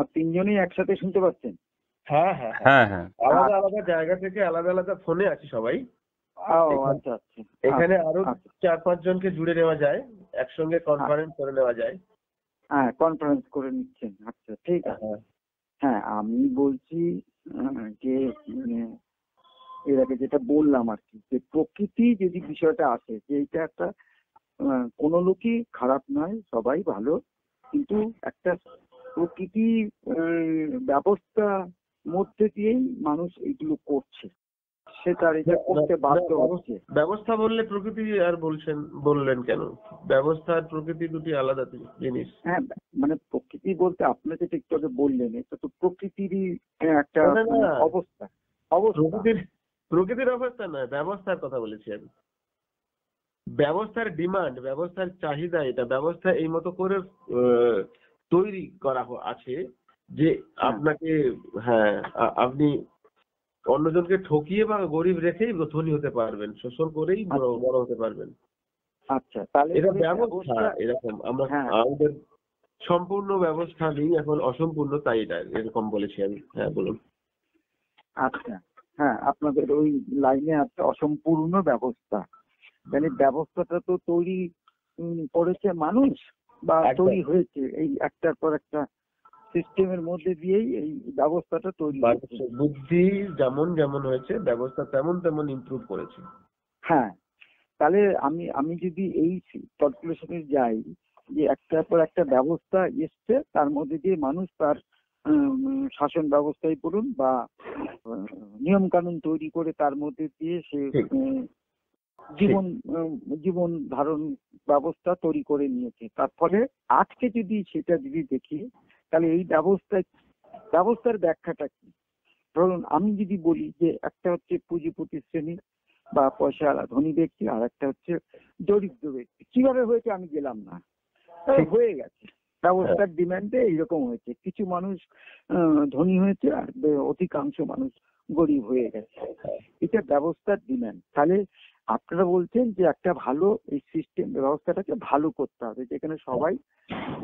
আর তিনজনেই একসাথে শুনতে পাচ্ছেন? হ্যাঁ হ্যাঁ হ্যাঁ, হ্যাঁ হ্যাঁ আলাদা আলাদা জায়গা থেকে আলাদা আলাদা ফোনে আছি সবাই। ও এখানে আচ্ছা আচ্ছা এখানে আরো আচ্ছা 4-5 জনকে জুড়ে নেওয়া যায়, একসঙ্গে কনফারেন্স করে নেওয়া যায়। হ্যাঁ, কনফারেন্স করে নিচ্ছেন, আচ্ছা ঠিক আছে। হ্যাঁ হ্যাঁ, আমি বলছি যে এর আগে যেটা বললাম আর কি, যে প্রকৃতি যদি বিষয়টা আসে, যে এটা একটা কোনো লোকই খারাপ নয়, সবাই ভালো, কিন্তু একটা প্রকৃতি ব্যবস্থা মধ্যে দিয়েই মানুষ এগুলো করছে, সে তার এটা করতে বাধ্য হচ্ছে। ব্যবস্থা বললে প্রকৃতি আর বললেন কেন? ব্যবস্থা আর প্রকৃতি দুটি আলাদা জিনিস। হ্যাঁ, মানে প্রকৃতি বলতে আপনি যেটা একটু আগে বললেন, এটা তো প্রকৃতিরই একটা না, না, না। অবস্থা অবস্থা প্রকৃতির অবস্থা নয়, ব্যবস্থার কথা বলেছি আমি। ব্যবস্থার ডিমান্ড, ব্যবস্থার চাহিদা, এটা ব্যবস্থা এই মতো করে তৈরি করা আছে যে আপনাকে, হ্যাঁ, আপনি অন্যজনকে ঠকিয়ে বা গরিব রেখেই ধনী হতে পারবেন, শোষণ করেই বড় হতে পারবেন। আচ্ছা, তাহলে এটা ব্যবস্থা এরকম। আমাদের সম্পূর্ণ ব্যবস্থা নেই এখন, অসম্পূর্ণ, তাই এটা এরকম বলেছি আমি। হ্যাঁ বলুন। আচ্ছা, হ্যাঁ, আপনাদের ওই লাইনে একটা অসম্পূর্ণ ব্যবস্থা, মানে ব্যবস্থাটা তো তৈরি করেছে মানুষ, বা তৈরি হয়েছে এই একটার পর একটা সিস্টেমের মধ্যে দিয়েই এই ব্যবস্থাটা তৈরি হয়েছে। বুদ্ধি যেমন যেমন হয়েছে, ব্যবস্থা তেমন তেমন ইমপ্রুভ করেছে। হ্যাঁ, তাহলে আমি যদি এই ক্যালকুলেশনে যাই, যে একটার পর একটা ব্যবস্থা এসছে, তার মধ্যে দিয়ে মানুষ তার শাসন ব্যবস্থায় বলুন বা নিয়ম কানুন তৈরি করে তার মধ্যে দিয়ে সে জীবন ধারণ ব্যবস্থা তৈরি করে নিয়েছে। তারপরে আজকে সেটা যদি দেখি, তাহলে এই ব্যবস্থার ব্যাখ্যাটা কি? ধরুন আমি যদি বলি যে একটা হচ্ছে পুঁজিপতি শ্রেণী বা পয়সাওয়ালা ধনী ব্যক্তি, আর একটা হচ্ছে দরিদ্র ব্যক্তি। কিভাবে হয়েছে আমি গেলাম না, হয়ে গেছে, ব্যবস্থার ডিমান্ডে এইরকম হয়েছে। কিছু মানুষ ধনী হয়েছে আর অধিকাংশ মানুষ গরিব হয়ে গেছে, এটা ব্যবস্থার ডিমান্ড। তাহলে আপনারা বলছেন যে একটা ভালো এই সিস্টেম ব্যবস্থাটাকে ভালো করতে হবে, যেখানে সবাই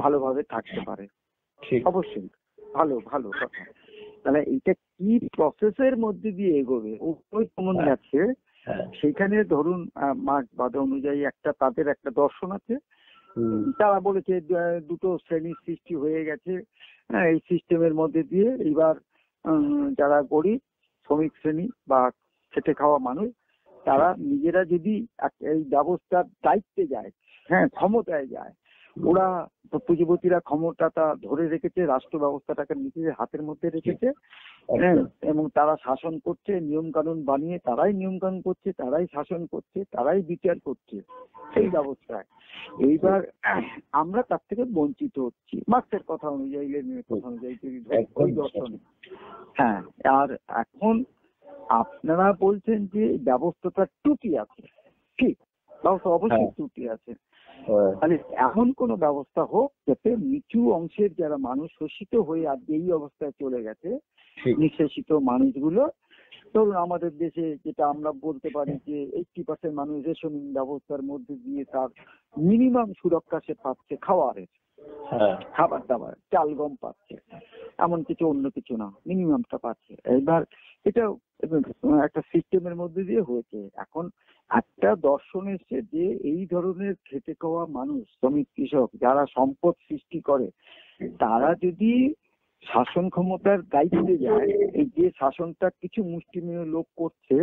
ভালোভাবে থাকতে পারে। অবশ্যই ভালো ভালো কথা। তাহলে এটা কি প্রসেসের মধ্যে দিয়ে এগোবে, ওই কেমন যাচ্ছে, সেখানে ধরুন মার্ক্সবাদ অনুযায়ী তাদের একটা দর্শন আছে। তারা বলেছে দুটো শ্রেণীর সৃষ্টি হয়ে গেছে এই সিস্টেমের মধ্যে দিয়ে। এইবার যারা গরিব শ্রমিক শ্রেণী বা খেটে খাওয়া মানুষ, তারা নিজেরা যদি এই ব্যবস্থার দায়িত্বে যায়, হ্যাঁ, ক্ষমতায় যায়, ওরা পুঁজিপতিরা ক্ষমতাটা ধরে রেখেছে, রাষ্ট্র ব্যবস্থাটাকে নিজেদের হাতের মধ্যে রেখেছে, হ্যাঁ, এবং তারা শাসন করছে, নিয়ম কানুন বানিয়ে তারাই নিয়ম কানুন করছে, তারাই শাসন করছে, তারাই বিচার করছে সেই ব্যবস্থায়। এইবার আমরা তার থেকে বঞ্চিত হচ্ছি মার্ক্সের কথা অনুযায়ী, লেনিনের কথা অনুযায়ী যদি ওই দর্শনে। হ্যাঁ, আর এখন আপনারা বলছেন যে ব্যবস্থাটা ত্রুটি আছে, ঠিক, ব্যবস্থা অবশ্যই ত্রুটি আছে। তাহলে এমন কোন ব্যবস্থা হোক যাতে নিচু অংশের যারা মানুষ শোষিত হয়ে আজ এই অবস্থায় চলে গেছে, নিঃশেষিত মানুষগুলো, ধরুন আমাদের দেশে যেটা আমরা বলতে পারি যে 80% মানুষ রেশনিং ব্যবস্থার মধ্যে দিয়ে তার মিনিমাম সুরক্ষা সে পাচ্ছে, খাবার দাবার, চাল গম পাচ্ছে, এমন কিছু অন্য কিছু না, মিনিমামটা পাচ্ছে। এবার এটা একটা সিস্টেমের মধ্যে দিয়ে হয়েছে। এখন একটা দর্শন এসছে যে এই ধরনের খেটে খাওয়া মানুষ, শ্রমিক, কৃষক, যারা সম্পদ সৃষ্টি করে, তারা যদি শাসন ক্ষমতার দায়িত্বে যায়, এই যে শাসনটা কিছু মুষ্টিমেয় লোক করছে,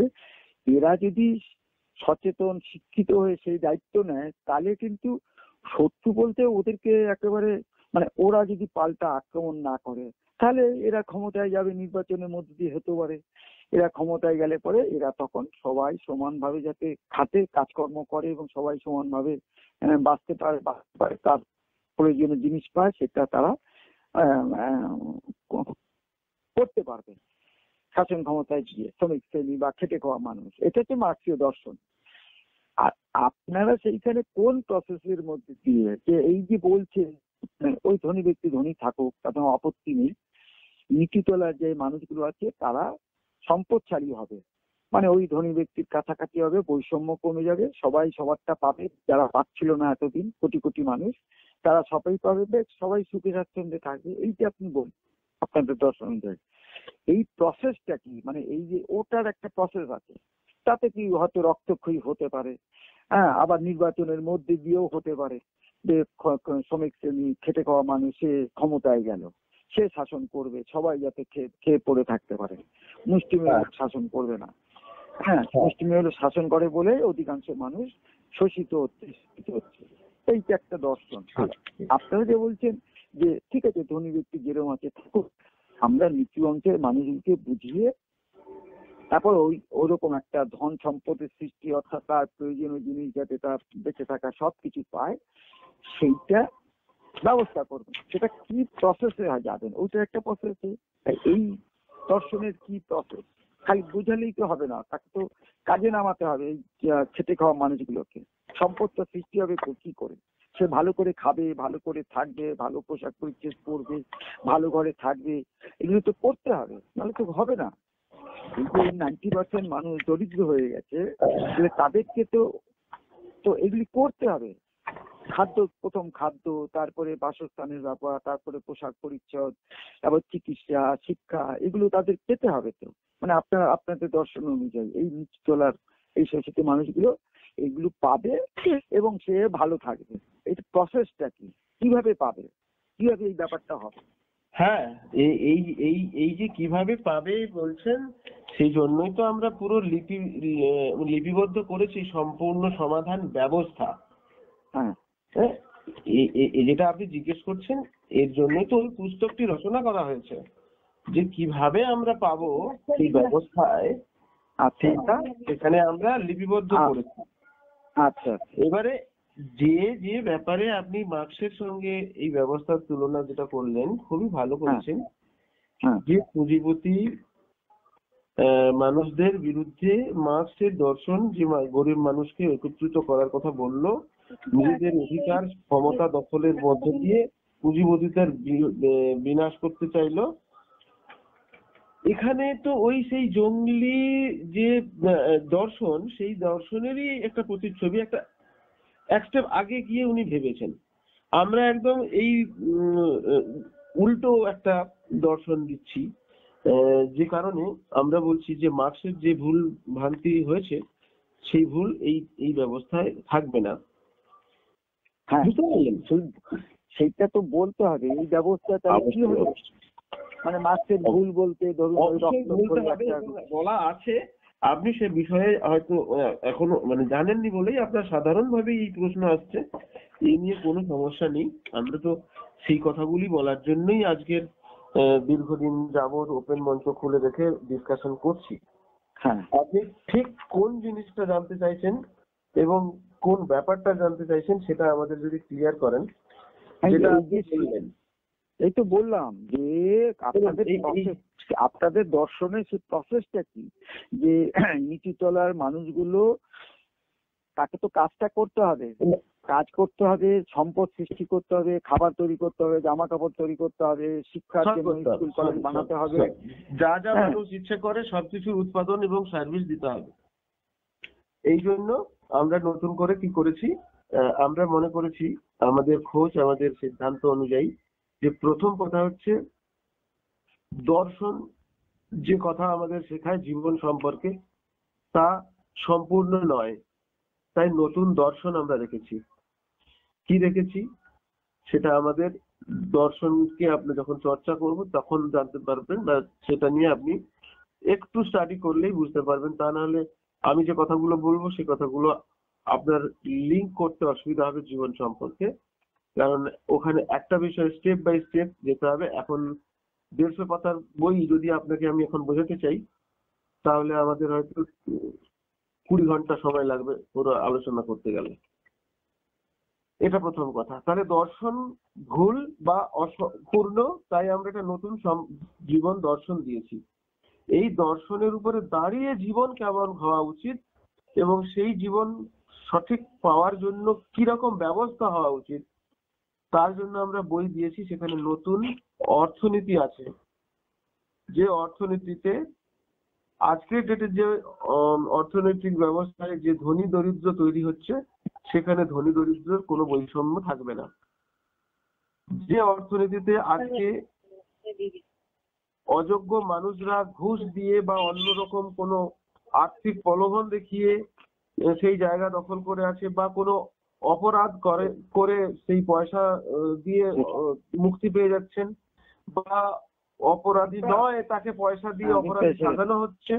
এরা যদি সচেতন শিক্ষিত হয়ে সেই দায়িত্ব নেয়, তাহলে কিন্তু শত্রু বলতে ওদেরকে একেবারে, মানে ওরা যদি পাল্টা আক্রমণ না করে, তাহলে এরা ক্ষমতায় যাবে, নির্বাচনের মধ্যে দিয়ে হতে পারে। এরা ক্ষমতায় গেলে পরে এরা তখন সবাই সমানভাবে যাতে খাটে, কাজকর্ম করে এবং সবাই সমানভাবে বাঁচতে পারে, তার প্রয়োজনীয় জিনিস পায়, সেটা তারা করতে পারবে শাসন ক্ষমতায় গিয়ে, শ্রমিক শ্রেণী বা খেটে খাওয়া মানুষ। এটা হচ্ছে মার্ক্সীয় দর্শন। আর আপনারা সেইখানে কোন প্রসেসের মধ্যে দিয়ে, যে এই যে বলছেন ওই ধনী ব্যক্তি ধনী থাকুক, তাতে আপত্তি নেই, নিচুতলার যে মানুষগুলো আছে তারা সম্পদশালী হবে, মানে ওই ধনী ব্যক্তির কাছাকাছি হবে, বৈষম্য কমে যাবে, সবাই সবারটা পাবে, যারা পাচ্ছিল না এতদিন কোটি কোটি মানুষ, তারা সবাই পাবে, সবাই সুখে স্বাচ্ছন্দ্যে থাকবে, এইটা আপনি বলুন। আপনাদের দর্শন অনুযায়ী এই প্রসেসটা কি, মানে এই যে ওটার একটা প্রসেস আছে, তাতে কি হয়তো রক্তক্ষয়ী হতে পারে, হ্যাঁ, আবার নির্বাচনের মধ্যে দিয়েও হতে পারে যে শ্রমিক শ্রেণী খেটে খাওয়া মানুষ সে ক্ষমতায় গেল, সে শাসন করবে, সবাই যাতে খেয়ে পড়ে থাকতে পারে, মুষ্টিমেয় লোক শাসন করবে না, হ্যাঁ, মুষ্টিমেয় লোক শাসন করে বলে অধিকাংশ মানুষ শোষিত হচ্ছে, এইটা একটা দর্শন। আপনারা যে বলছেন যে ঠিক আছে ধনী ব্যক্তি যেরকম আছে থাকুক, আমরা নিচু অংশের মানুষকে বুঝিয়ে তারপর ওরকম একটা ধন সম্পদের সৃষ্টি, অর্থাৎ তার প্রয়োজনীয় জিনিস যাতে তার বেঁচে থাকা সবকিছু পায়, সেইটা ব্যবস্থা করবেন। সেটা কি প্রসেসে যাবেন, ওইটা একটা প্রসেস। এই দর্শনের কি প্রসেস, খালি বুঝালেই তো হবে না, তাকে তো কাজে নামাতে হবে। এই খেটে খাওয়া মানুষগুলোকে সম্পদটা সৃষ্টি হবে কি করে, সে ভালো করে খাবে, ভালো করে থাকবে, ভালো পোশাক পরিচ্ছদ পরবে, ভালো ঘরে থাকবে, এগুলো তো করতে হবে, নাহলে তো হবে না। এই যে 90% মানুষ দরিদ্র হয়ে গেছে, তাদেরকে তো তো এগুলি করতে হবে। খাদ্য, প্রথম খাদ্য, তারপরে বাসস্থানের ব্যাপার, তারপরে পোশাক পরিচ্ছদ, তারপর চিকিৎসা, শিক্ষা, এগুলো তাদের পেতে হবে। তো মানে আপনাদের দর্শন অনুযায়ী এই নিচ তলার এই শোষিত মানুষগুলো এগুলো পাবে এবং সে ভালো থাকবে। এই প্রসেসটা কি, কিভাবে পাবে, কিভাবে এই ব্যাপারটা হবে? হ্যাঁ, এই এই এই এই যে কিভাবে পাবে বলছেন, সেই জন্যই তো আমরা পুরো লিপিবদ্ধ করেছি সম্পূর্ণ সমাধান ব্যবস্থা। হ্যাঁ, হ্যাঁ, যেটা আপনি জিজ্ঞেস করছেন, এর জন্যই তো ওই পুস্তকটি রচনা করা হয়েছে, যে কিভাবে আমরা পাবো সেই ব্যবস্থায়। আচ্ছা, সেখানে আমরা লিপিবদ্ধ করেছি। আচ্ছা, এবারে যে যে ব্যাপারে আপনি মার্কসের সঙ্গে এই ব্যবস্থার তুলনা যেটা করলেন, খুবই ভালো করেছেন। যে পুঁজিপতি মানুষদের বিরুদ্ধে মার্কসের দর্শন যে গরিব মানুষকে একত্রিত করার কথা বললো, নিজেদের অধিকার ক্ষমতা দখলের মধ্য দিয়ে পুঁজিপতিতার বিনাশ করতে চাইলো, এখানে তো ওই সেই জঙ্গলি যে দর্শন, সেই দর্শনেরই একটা প্রতিচ্ছবি, একটা এক স্টেপ আগে গিয়ে উনি ভেবেছেন। আমরা একদম এই উল্টো একটা দর্শন দিচ্ছি, যে কারণে আমরা বলছি যে মার্কসের যে ভুল ভ্রান্তি হয়েছে, সেই ভুল এই ব্যবস্থায় থাকবে না। হ্যাঁ, সেইটা তো বলতে হবে। এই ব্যবস্থাটা কি হলো, মানে মার্কসের ভুল বলতে ধরুন বলা আছে, আপনি সে বিষয়ে হয়তো এখনো মানে জানেননি বলেই আপনার সাধারণভাবে এই প্রশ্ন আসছে। এই নিয়ে কোনো সমস্যা নেই, আমরা তো সেই কথাগুলি বলার জন্যই আজকের দীর্ঘদিন যাবত ওপেন মঞ্চ খুলে রেখে ডিসকাশন করছি। হ্যাঁ, আপনি ঠিক কোন জিনিসটা জানতে চাইছেন এবং কোন ব্যাপারটা জানতে চাইছেন সেটা আমাদের যদি ক্লিয়ার করেন। যেটা এই তো বললাম যে আপনাদের দর্শনের সেই প্রসেসটা কি, যে নিচু তলার মানুষগুলো তাকে তো কাজটা করতে হবে, কাজ করতে হবে, সম্পদ সৃষ্টি করতে হবে, খাবার তৈরি করতে হবে, জামা কাপড় তৈরি করতে হবে, শিক্ষার জন্য স্কুল কলেজ বানাতে হবে, যা যা মানুষ ইচ্ছে করে সবকিছুর উৎপাদন এবং সার্ভিস দিতে হবে। এই জন্য আমরা নতুন করে কি করেছি, আমরা মনে করেছি আমাদের খোঁজ, আমাদের সিদ্ধান্ত অনুযায়ী, যে প্রথম কথা হচ্ছে দর্শন যে কথা আমাদের শেখায় জীবন সম্পর্কে, তা সম্পূর্ণ নয়। তাই নতুন দর্শন আমরা রেখেছি। কি রেখেছি সেটা আমাদের দর্শনকে আপনি যখন চর্চা করব তখন জানতে পারবেন, বা সেটা নিয়ে আপনি একটু স্টাডি করলেই বুঝতে পারবেন। তা না হলে আমি যে কথাগুলো বলবো সেই কথাগুলো আপনার লিঙ্ক করতে অসুবিধা হবে জীবন সম্পর্কে, কারণ ওখানে একটা বিষয় স্টেপ বাই স্টেপ যেতে হবে। এখন 150 পাতার বই যদি আপনাকে আমি এখন বোঝাতে চাই, তাহলে আমাদের হয়তো 20 ঘন্টা সময় লাগবে পুরো আলোচনা করতে গেলে। এটা প্রথম কথা। তাহলে দর্শন ভুল বা অপূর্ণ, তাই আমরা একটা নতুন জীবন দর্শন দিয়েছি। এই দর্শনের উপরে দাঁড়িয়ে জীবন কেমন হওয়া উচিত এবং সেই জীবন সঠিক পাওয়ার জন্য কিরকম ব্যবস্থা হওয়া উচিত, তার জন্য আমরা বই দিয়েছি। সেখানে নতুন অর্থনীতি আছে, যে অর্থনীতিতে আজকের ডেটে যে অর্থনৈতিক ব্যবস্থায় যে ধনী দরিদ্র তৈরি হচ্ছে, সেখানে ধনী দরিদ্রের কোনো বৈষম্য থাকবে না। যে অর্থনীতিতে আজকে অযোগ্য মানুষরা ঘুষ দিয়ে বা অন্যরকম কোনো আর্থিক প্রলোভন দেখিয়ে সেই জায়গা দখল করে আছে, বা কোনো অপরাধ করে সেই পয়সা দিয়ে মুক্তি পেয়ে যাচ্ছেন, বা অপরাধী নয় তাকে পয়সা দিয়ে অপরাধী সাজানো হচ্ছে।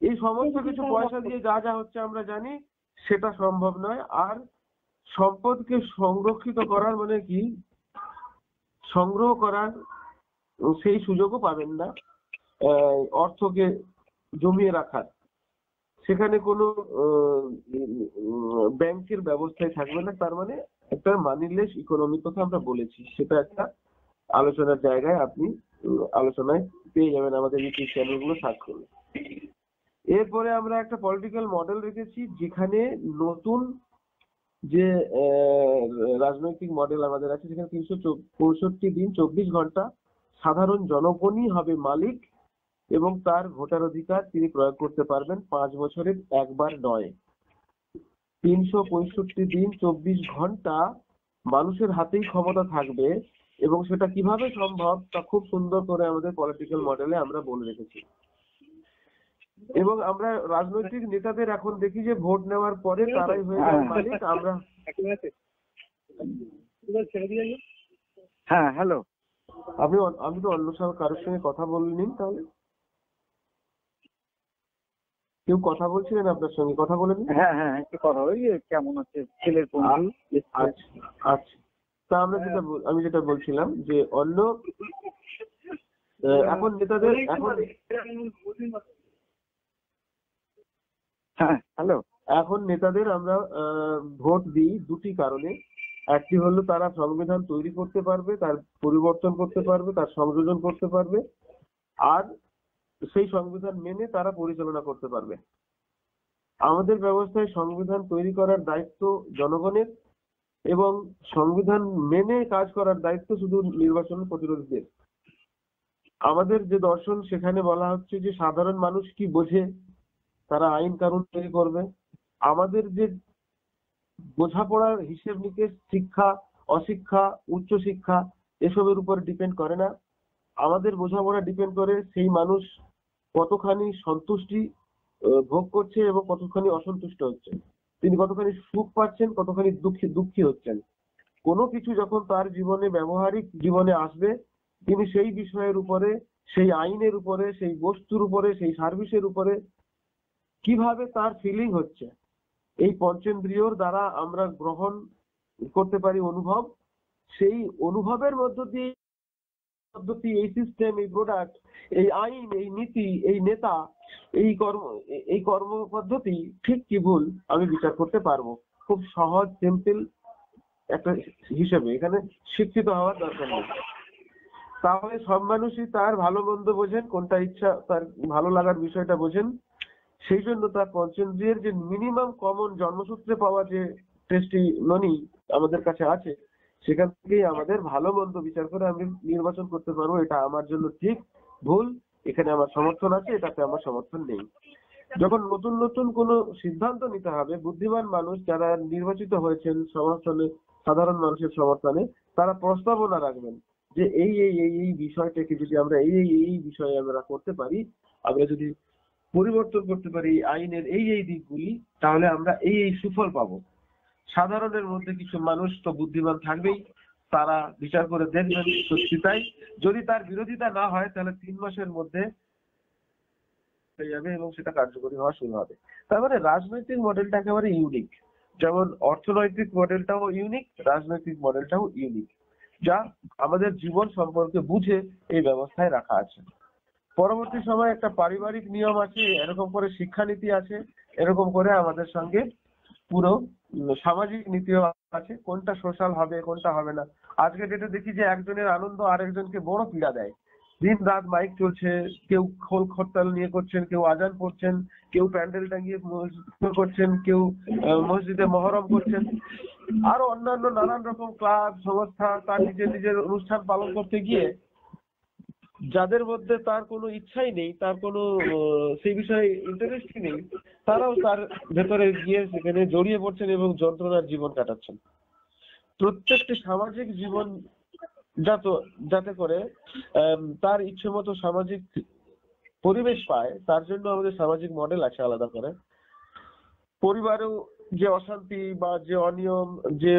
এই সমস্ত কিছু পয়সা দিয়ে যা যা হচ্ছে আমরা জানি, সেটা সম্ভব নয়। আর সম্পদকে সংরক্ষিত করার মানে কি, সংগ্রহ করার সেই সুযোগও পাবেন না, অর্থকে জমিয়ে রাখার। সেখানে কোনো ব্যাংকের ব্যবস্থায় থাকবে না। তার মানে একটা মানিলেস ইকোনমির কথা আমরা বলেছি, সেটা একটা আলোচনার জায়গায় আপনি আলোচনায় পেয়ে যাবেন আমাদের ইউটিউব চ্যানেলগুলো সার্চ করলে। এরপরে আমরা একটা পলিটিক্যাল মডেল রেখেছি, যেখানে নতুন যে রাজনৈতিক মডেল আমাদের আছে, যেখানে 365 দিন 24 ঘন্টা সাধারণ জনগণই হবে মালিক, এবং তার ভোটার অধিকার তিনি প্রয়োগ করতে পারবেন 5 বছরে একবার নয়। 365 দিন 24 ঘন্টা মানুষের হাতেই ক্ষমতা থাকবে, এবং সেটা কিভাবে সম্ভব তা খুব সুন্দর করে আমাদের পলিটিক্যাল মডেলে আমরা বলে রেখেছি। এবং আমরা রাজনৈতিক নেতাদের এখন দেখি যে ভোট নেওয়ার পরে তারাই হয়ে যায় মালিক। আমরা হ্যাঁ, হ্যালো, আমি তো অন্য সব কারোর সঙ্গে কথা বলিনি, তাহলে কেউ কথা বলছিলেন আপনার সঙ্গে, কথা বলেন? হ্যাঁ হ্যাঁ, একটু কথা বলি। কেমন আছে ছেলের বন্ধু? আচ্ছা আচ্ছা, তা আমরা আমি যেটা বলছিলাম যে অন্য এখন নেতাদের হ্যাঁ, হ্যালো, এখন নেতাদের আমরা ভোট দিই দুটি কারণে। একটি হলো তারা সংবিধান তৈরি করতে পারবে, তার পরিবর্তন করতে পারবে, তার সংযোজন করতে পারবে, আর সেই সংবিধান মেনে তারা পরিচালনা করতে পারবে। আমাদের ব্যবস্থায় সংবিধান তৈরি করার দায়িত্ব জনগণের, এবং সংবিধান মেনে কাজ করার দায়িত্ব শুধু নির্বাচন প্রতিরোধীদের। আমাদের যে দর্শন, সেখানে বলা হচ্ছে যে সাধারণ মানুষ কি বোঝে, তারা আইন কানুন তৈরি করবে। আমাদের যে বোঝাপড়ার হিসেব নিকেশ শিক্ষা, অশিক্ষা, উচ্চশিক্ষা এসবের উপর ডিপেন্ড করে না। আমাদের বোঝাপড়া ডিপেন্ড করে সেই মানুষ কতখানি সন্তুষ্টি ভোগ করছে এবং কতখানি অসন্তুষ্ট হচ্ছে, তিনি কতখানি সুখ পাচ্ছেন, কতখানি দুঃখী হচ্ছেন। কোনো কিছু যখন তার জীবনে, ব্যবহারিক জীবনে আসবে, তিনি সেই বিষয়ের উপরে, সেই আইনের উপরে, সেই বস্তুর উপরে, সেই সার্ভিসের উপরে কিভাবে তার ফিলিং হচ্ছে, এই পঞ্চেন্দ্রিয়র দ্বারা আমরা গ্রহণ করতে পারি অনুভব। সেই অনুভবের মধ্য দিয়ে পদ্ধতি, এই সিস্টেম, এই প্রোডাক্ট, এই আইন, এই নীতি, এই নেতা, এই কর্ম পদ্ধতি ঠিক কি ভুল আমি বিচার করতে পারবো খুব সহজ, সিম্পল একটা হিসেবে। এখানে শিক্ষিত হওয়ার দরকার নেই। তাহলে সব মানুষই তার ভালো মন্দ বোঝেন, কোনটা ইচ্ছা, তার ভালো লাগার বিষয়টা বোঝেন। সেই জন্য তার পঞ্চেন্দ্রিয়ের যে মিনিমাম কমন জন্মসূত্রে পাওয়া যে টেস্টিমনি আমাদের কাছে আছে, সেখান থেকেই আমাদের ভালো মন্দ বিচার করে আমি নির্বাচন করতে পারবো, এটা আমার জন্য ঠিক, ভুল, এখানে আমার সমর্থন আছে, এটাতে আমার সমর্থন নেই। যখন নতুন নতুন কোনো সিদ্ধান্ত নিতে হবে, বুদ্ধিমান মানুষ যারা নির্বাচিত হয়েছেন সমর্থনে, সাধারণ মানুষের সমর্থনে, তারা প্রস্তাবনা রাখবেন যে এই এই এই এই বিষয়টাকে যদি আমরা এই এই এই বিষয়ে আমরা করতে পারি, আমরা যদি পরিবর্তন করতে পারি আইনের এই এই দিকগুলি, তাহলে আমরা এই এই সুফল পাবো। সাধারণের মধ্যে কিছু মানুষ তো বুদ্ধিমান থাকবেই, তারা বিচার করে দেখবেন সত্যি তাই। যদি তার বিরোধিতা না হয়, তাহলে 3 মাসের মধ্যে হয়ে যাবে এবং সেটা কার্যকরী হওয়া শুরু হবে। তার মানে রাজনৈতিক মডেলটা একেবারে ইউনিক। যেমন অর্থনৈতিক মডেলটাও ইউনিক, রাজনৈতিক মডেলটাও ইউনিক, যা আমাদের জীবন সম্পর্কে বুঝে এই ব্যবস্থায় রাখা আছে। পরবর্তী সময় একটা পারিবারিক নিয়ম আছে, এরকম করে শিক্ষানীতি আছে, এরকম করে আমাদের সঙ্গে পুরো সামাজিক নীতিও আছে, কোনটা সোশ্যাল হবে কোনটা হবে না। আজকে ডেটে দেখি যে একজনের আনন্দ আরেকজনকে বড় পীড়া দেয়। দিন রাত মাইক চলছে, কেউ খোল খরতাল নিয়ে করছেন, কেউ আজান পড়ছেন, কেউ প্যান্ডেল টাঙিয়ে করছেন, কেউ মসজিদে মহরম করছেন, আরো অন্যান্য নানান রকম ক্লাব সংস্থা তার নিজের নিজের অনুষ্ঠান পালন করতে গিয়ে যাদের মধ্যে তার কোনো ইচ্ছাই নেই, তার কোনো সেই বিষয়ে ইন্টারেস্টই নেই, তারাও তার ভেতরে গিয়ে সেখানে জড়িয়ে পড়ছেন এবং যন্ত্রণার জীবন কাটাচ্ছেন। প্রত্যেকটি সামাজিক জীবন যাতে করে তার ইচ্ছে মতো সামাজিক পরিবেশ পায়, তার জন্য আমাদের সামাজিক মডেল আছে আলাদা করে। পরিবারেও যে অশান্তি বা যে অনিয়ম, যে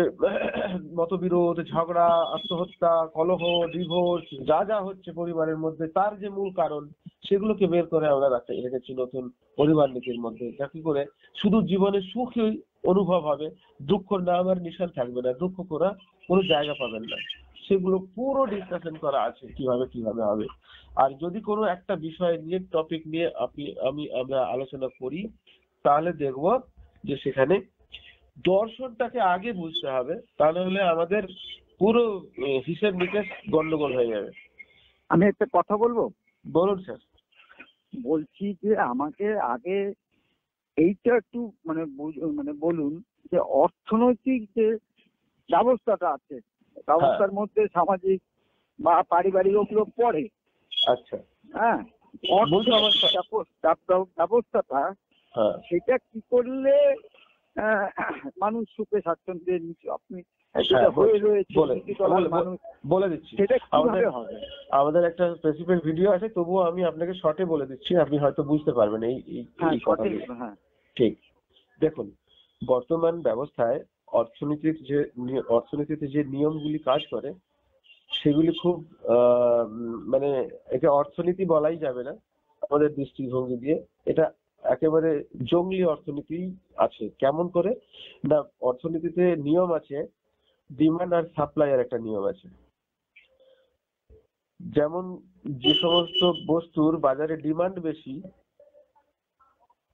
মতবিরোধ, ঝগড়া, আত্মহত্যা, কলহ, ডিভোর্স যা যা হচ্ছে পরিবারের মধ্যে, তার যে মূল কারণ সেগুলোকে বের করে আমরা রেখেছি নতুন পরিবার নীতির মধ্যে, যাতে করে শুধু জীবনে সুখই অনুভব হবে, দুঃখ নাম আর নিশান থাকবে না, দুঃখ করা কোনো জায়গা পাবেন না। সেগুলো পুরো ডিসকাশন করা আছে কিভাবে হবে। আর যদি কোনো একটা বিষয় নিয়ে টপিক নিয়ে আমরা আলোচনা করি, তাহলে দেখবো যে সেখানে দর্শনটাকে আগে বুঝতে হবে, তাহলে হলে আমাদের পুরো হিসেব নিকেশ গন্ডগোল হয়ে যাবে। আমি একটা কথা বলবো। বলুন স্যার। বলছি যে আমাকে আগে এইটা একটু মানে বলুন যে অর্থনৈতিক যে ব্যবস্থাটা আছে, ব্যবস্থার মধ্যে সামাজিক বা পারিবারিক ওগুলো পড়ে। আচ্ছা। হ্যাঁ, ব্যবস্থাটা সেটা কি করলে মানুষ সুখে স্বাচ্ছন্দ্যে আপনি বলে দিচ্ছি। সেটা কিভাবে হবে? আমাদের একটা স্পেসিফিক ভিডিও আছে, তবুও আমি আপনাকে শর্টে বলে দিচ্ছি, আপনি হয়তো বুঝতে পারবেন এই ঠিক। দেখুন, বর্তমান ব্যবস্থায় অর্থনীতিতে যে নিয়মগুলি কাজ করে সেগুলি খুব মানে একে অর্থনীতি বলাই যাবে না আমাদের দৃষ্টিভঙ্গি দিয়ে। এটা একেবারে জঙ্গলি অর্থনীতি আছে। কেমন করে না, অর্থনীতিতে নিয়ম আছে, ডিমান্ড আর সাপ্লাইয়ের একটা নিয়ম আছে। যেমন যে সমস্ত বস্তুর বাজারে ডিমান্ড বেশি,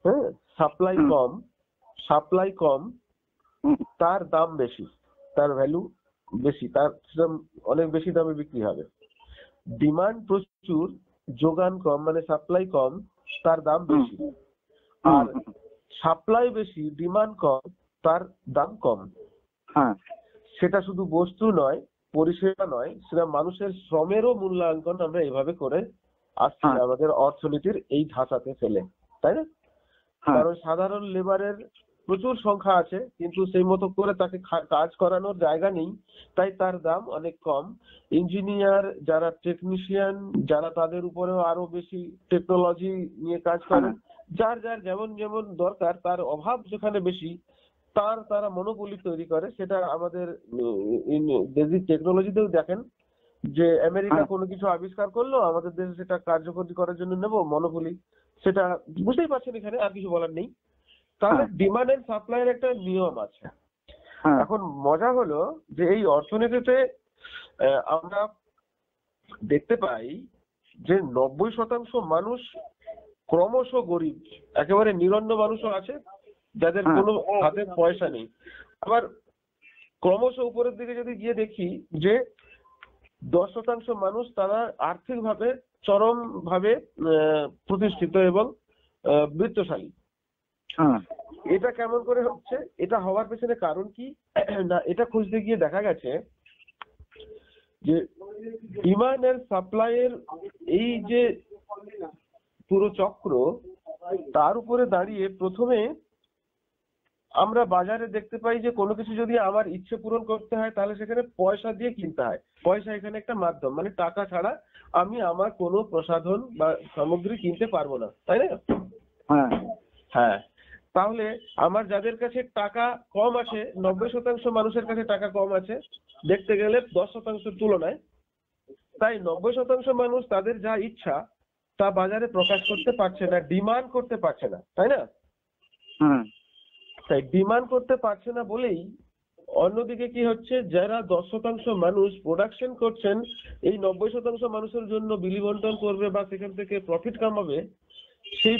হ্যাঁ, সাপ্লাই কম, তার দাম বেশি, তার ভ্যালু বেশি, তার অনেক বেশি দামে বিক্রি হবে। ডিমান্ড প্রচুর, যোগান কম, মানে সাপ্লাই কম, তার দাম বেশি। আর সাপ্লাই বেশি, ডিমান্ড কম, তার দাম কম। সেটা শুধু বস্তু নয়, পরিষেবা নয়, সেটা মানুষের শ্রমেরও মূল্যায়ন আমরা এইভাবে করে আসছি আমাদের অর্থনীতির এই ধাঁচাতে ফেলে, তাই না? কারণ সাধারণ লেবারের প্রচুর সংখ্যা আছে, কিন্তু সেই মতো করে তাকে কাজ করানোর জায়গা নেই, তাই তার দাম অনেক কম। ইঞ্জিনিয়ার, যারা টেকনিশিয়ান, যারা তাদের উপরেও আরো বেশি টেকনোলজি নিয়ে কাজ করেন, যার যেমন যেমন দরকার, তার অভাব যেখানে বেশি, তারা মনোপলি তৈরি করে। সেটা আমাদের বেসিক টেকনোলজিতেও দেখেন যে আমেরিকা কোনো কিছু আবিষ্কার করলো, আমাদের দেশে সেটা কার্যকরী করার জন্য নেব মনোপলি, সেটা বুঝতেই পারছেন, এখানে আর কিছু বলার নেই। তাহলে ডিমান্ড এন্ড সাপ্লাইয়ের একটা নিয়ম আছে। এখন মজা হলো যে এই অর্থনীতিতে আমরা দেখতে পাই যে 90% মানুষ ক্রমশ গরিব, একেবারে নিরন্ন মানুষও আছে যাদের কোনো হাতে পয়সা নেই। আবার ক্রমশ উপরের দিকে যদি গিয়ে দেখি যে 10% মানুষ তারা আর্থিকভাবে চরম ভাবে প্রতিষ্ঠিত এবং বৃত্তশালী। এটা কেমন করে হচ্ছে? এটা হওয়ার পেছনে কারণ কি না, এটা খুঁজতে গিয়ে দেখা গেছে যে ডিমান্ড এন্ড সাপ্লাইয়ের এই যে পুরো চক্র, তার উপরে দাঁড়িয়ে প্রথমে আমরা বাজারে দেখতে পাই যে কোনো কিছু যদি আমার ইচ্ছে পূরণ করতে হয়, তাহলে সেখানে পয়সা দিয়ে কিনতে হয়। পয়সা এখানে একটা মাধ্যম, মানে টাকা ছাড়া আমি আমার কোনো প্রসাধন বা সামগ্রী কিনতে পারবো না, তাই না? হ্যাঁ, তাহলে আমার যাদের কাছে টাকা কম আছে, 90% মানুষের কাছে টাকা কম আছে দেখতে গেলে 10% তুলনায়, তাই 90% মানুষ তাদের যা ইচ্ছা তা বাজারে প্রকাশ করতে পারছে না, ডিমান্ড করতে পারছে না, তাই না? তাই ডিমান্ড করতে পারছে না বলেই অন্যদিকে কি হচ্ছে, যারা 10% মানুষ প্রোডাকশন করছেন, এই 90% মানুষের জন্য বিলি বন্টন করবে বা সেখান থেকে প্রফিট কামাবে, সেই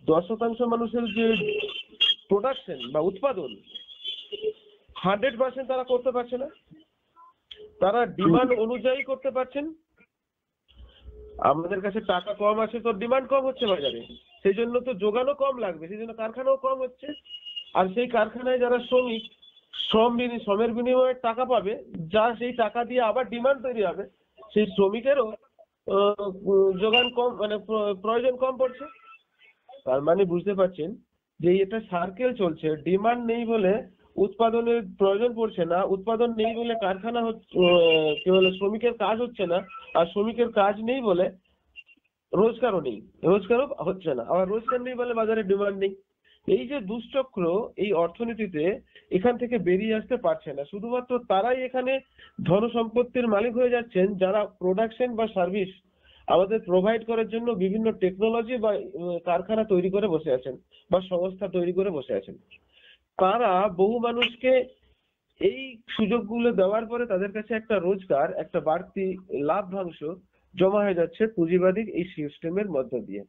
10% মানুষের যে প্রোডাকশন বা উৎপাদন 100% তারা করতে পারছে না। তারা ডিমান্ড অনুযায়ী করতে পারছেন। আমাদের কাছে টাকা কম আছে তো ডিমান্ড কম হচ্ছে বাজারে, সেই জন্য তো যোগানও কম লাগবে, সেই জন্য কারখানাও কম হচ্ছে। আর সেই কারখানায় যারা শ্রমিক, শ্রমের বিনিময়ে টাকা পাবে, যা সেই টাকা দিয়ে আবার ডিমান্ড তৈরি হবে, সেই শ্রমিকেরও যোগান কম, মানে প্রয়োজন কম পড়ছে। তার মানে বুঝতে পারছেন যে এটা সার্কেল চলছে। ডিমান্ড নেই বলে উৎপাদনের প্রয়োজন পড়ছে না, উৎপাদন নেই বলে কারখানা কি বলে শ্রমিকের কাজ হচ্ছে না, আর শ্রমিকের কাজ নেই বলে রোজগারও নেই, রোজগারও হচ্ছে না, আবার রোজগার নেই বলে বাজারে ডিমান্ড নেই। এই যে দুশ্চক্র এই অর্থনীতিতে, এখান থেকে বেরিয়ে আসতে পারছে না। শুধুমাত্র তারাই এখানে ধন সম্পত্তির মালিক হয়ে যাচ্ছেন যারা প্রোডাকশন বা সার্ভিস আমাদের প্রোভাইড করার জন্য বিভিন্ন টেকনোলজি বা কারখানা তৈরি করে বসে আছেন বা সংস্থা তৈরি করে বসে আছেন। তারা বহু মানুষকে এই সুযোগগুলো দেওয়ার পরে তাদের কাছে একটা রোজগার, একটা বাড়তি লাভ্যাংশ জমা হয়ে যাচ্ছে পুঁজিবাদী এই সিস্টেমের মধ্য দিয়ে।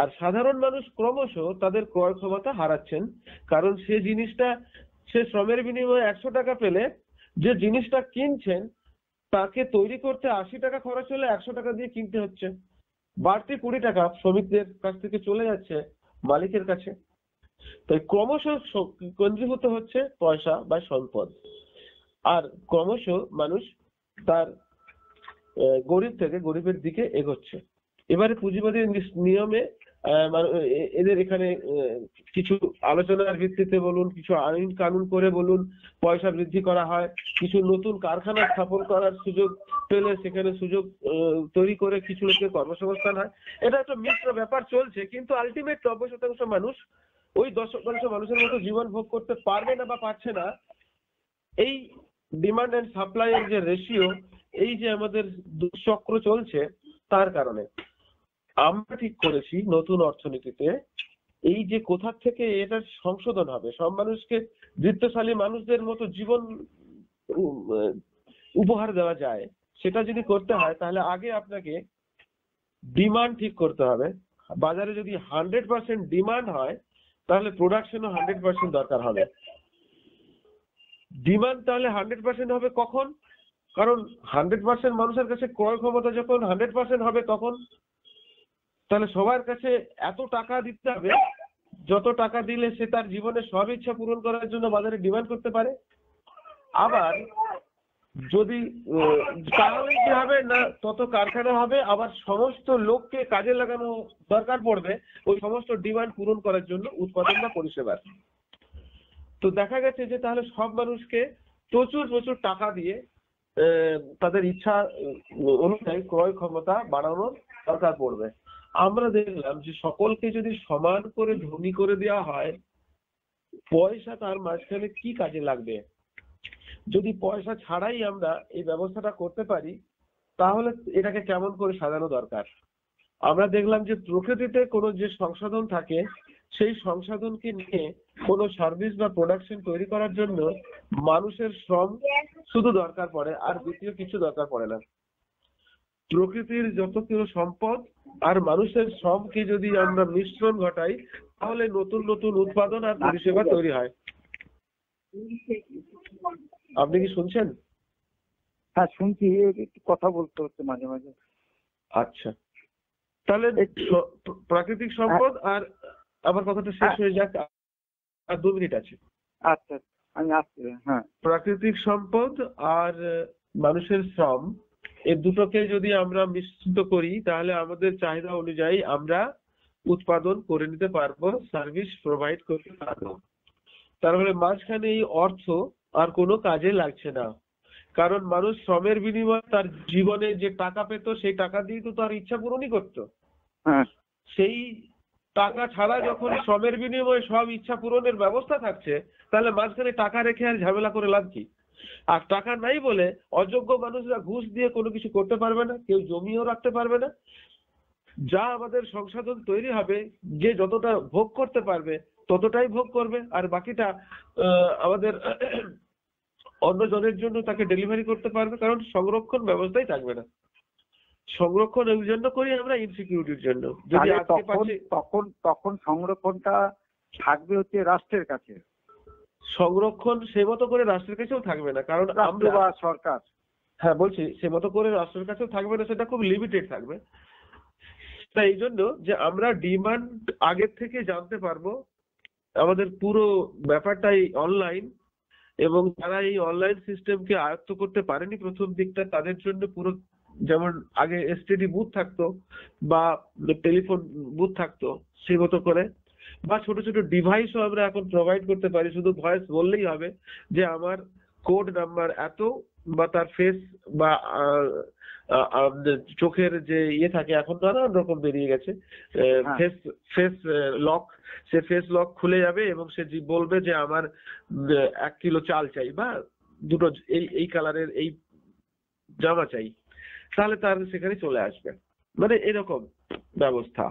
আর সাধারণ মানুষ ক্রমশ তাদের ক্রয় ক্ষমতা হারাচ্ছেন, কারণ সে জিনিসটা, সে শ্রমের বিনিময়ে 100 টাকা পেলে যে জিনিসটা কিনছেন তাকে তৈরি করতে 80 টাকা খরচ হলে 100 টাকা দিয়ে কিনতে হচ্ছে, বাড়তি 20 টাকা শ্রমিকদের কাছ থেকে চলে যাচ্ছে মালিকের কাছে। তাই ক্রমশ কেন্দ্রীভূত হচ্ছে পয়সা বা সম্পদ, আর ক্রমশ মানুষ তার গরিব থেকে গরিবের দিকে এগোচ্ছে। এবারে পুঁজিবাদী নিয়মে এদের এখানে কিছু আলোচনার ভিত্তিতে বলুন, কিছু আইন কানুন করে বলুন, পয়সা বৃদ্ধি করা হয়, কিছু নতুন কারখানা স্থাপন করার সুযোগ পেলে সেখানে সুযোগ তৈরি করে কিছু লোকের কর্মসংস্থান হয়। এটা একটা মিশ্র ব্যাপার চলছে, কিন্তু আলটিমেট 90% মানুষ ওই 10% মানুষের মতো জীবন ভোগ করতে পারবে না বা পারছে না। এই ডিমান্ড এন্ড সাপ্লাই এর যে রেশিও, এই যে আমাদের দুচক্র চলছে, তার কারণে আমরা ঠিক করেছি নতুন অর্থনীতিতে এই যে কোথা থেকে এটা সংশোধন হবে, সব মানুষকে বৃত্তশালী মানুষদের মতো জীবন উপহার দেওয়া যায়, সেটা যদি করতে হয় তাহলে আগে আপনাকে ডিমান্ড ঠিক করতে হবে। বাজারে যদি 100% ডিমান্ড হয় তাহলে প্রোডাকশনও 100% দরকার হবে। ডিমান্ড তাহলে 100% হবে কখন? কারণ 100% মানুষের কাছে ক্রয় ক্ষমতা যখন 100% হবে তখন তাহলে সবার কাছে এত টাকা দিতে হবে যত টাকা দিলে সে তার জীবনের সব ইচ্ছা পূরণ করার জন্য বাজারে ডিমান্ড করতে পারে। আবার যদি তাহলে কি হবে না, তত কারখানা হবে, আবার সমস্ত লোককে কাজে লাগানো দরকার পড়বে ওই সমস্ত ডিমান্ড পূরণ করার জন্য উৎপাদন বা পরিষেবার। তো দেখা গেছে যে তাহলে সব মানুষকে প্রচুর প্রচুর টাকা দিয়ে তাদের ইচ্ছা অনুযায়ী ক্রয় ক্ষমতা বাড়ানোর দরকার পড়বে। আমরা দেখলাম যে সকলকে যদি সমান করে ধনী করে দেওয়া হয়, পয়সা তার মাঝখানে কি কাজে লাগবে? যদি পয়সা ছাড়াই আমরা এই ব্যবস্থাটা করতে পারি তাহলে এটাকে কেমন করে সাজানো দরকার। আমরা দেখলাম যে প্রকৃতিতে কোনো যে সংসাধন থাকে সেই সংসাধনকে নিয়ে কোনো সার্ভিস বা প্রোডাকশন তৈরি করার জন্য মানুষের শ্রম শুধু দরকার পড়ে, আর দ্বিতীয় কিছু দরকার পড়ে না। প্রকৃতির যত কিছু সম্পদ আর মানুষের শ্রমকে যদি আমরা মিশ্রণ ঘটাই তাহলে নতুন নতুন উৎপাদন আর পরিষেবা তৈরি হয়। আপনি কি শুনছেন? হ্যাঁ শুনছি, একটু কথা বলতে হচ্ছে মাঝে মাঝে। আচ্ছা, তাহলে প্রাকৃতিক সম্পদ আর আমার কথাটা শেষ হয়ে যাক, আর 2 মিনিট আছে। আচ্ছা আমি আসছি। হ্যাঁ, প্রাকৃতিক সম্পদ আর মানুষের শ্রম, এই দুটোকে যদি আমরা মিশ্রিত করি তাহলে আমাদের চাহিদা অনুযায়ী আমরা উৎপাদন করে নিতে পারবো, সার্ভিস প্রোভাইড করতে পারবো। তারপরে মাঝখানে এই অর্থ আর কোনো কাজে লাগছে না, কারণ মানুষ শ্রমের বিনিময়ে তার জীবনে যে টাকা পেত সেই টাকা দিয়ে তো তার ইচ্ছা পূরণই করতো। সেই টাকা ছাড়া যখন শ্রমের বিনিময়ে সব ইচ্ছা পূরণের ব্যবস্থা থাকছে তাহলে মাঝখানে টাকা রেখে আর ঝামেলা করে লাভ কি? আর টাকা নাই বলে অযোগ্য মানুষরা ঘুষ দিয়ে কোনো কিছু করতে পারবে না, কেউ জমিও রাখতে পারবে না। যা আমাদের সংসাধন তৈরি হবে, যে যতটা ভোগ করতে পারবে ততটাই ভোগ করবে, আর বাকিটা আমাদের অন্য জনের জন্য তাকে ডেলিভারি করতে পারবে, কারণ সংরক্ষণ ব্যবস্থাই থাকবে না। সংরক্ষণ এই জন্য করি আমরা ইনসিকিউরিটির জন্য। যদি তখন সংরক্ষণটা থাকবে হচ্ছে রাষ্ট্রের কাছে, সংরক্ষণ সে মতো করে রাষ্ট্রের কাছেও থাকবে না, কারণ আমরা বা সরকার, হ্যাঁ বলছি সে মতো করে রাষ্ট্রের কাছেও থাকবে না, সেটা খুব লিমিটেড থাকবে। তাই এই জন্য যে আমরা ডিমান্ড আগের থেকে জানতে পারবো, আমাদের পুরো ব্যাপারটাই অনলাইন, এবং যারা এই অনলাইন সিস্টেমকে আয়ত্ত করতে পারেনি প্রথম দিকটা, তাদের জন্য পুরো যেমন আগে এসটিডি বুথ থাকতো বা টেলিফোন বুথ থাকতো সেই মতো করে, বা ছোট ছোট ডিভাইসও আমরা এখন প্রোভাইড করতে পারি, শুধু ভয়েস বললেই হবে যে আমার কোড নাম্বার এত, বা তার ফেস বা চোখের যে ইয়ে থাকে, এখন তো নানান রকম বেরিয়ে গেছে, হ্যাঁ। ফেস ফেস লক, সে ফেস লক খুলে যাবে এবং সে বলবে যে আমার 1 কিলো চাল চাই, বা দুটো এই কালারের এই জামা চাই, তাহলে তার সেখানে চলে আসবে, মানে এরকম ব্যবস্থা।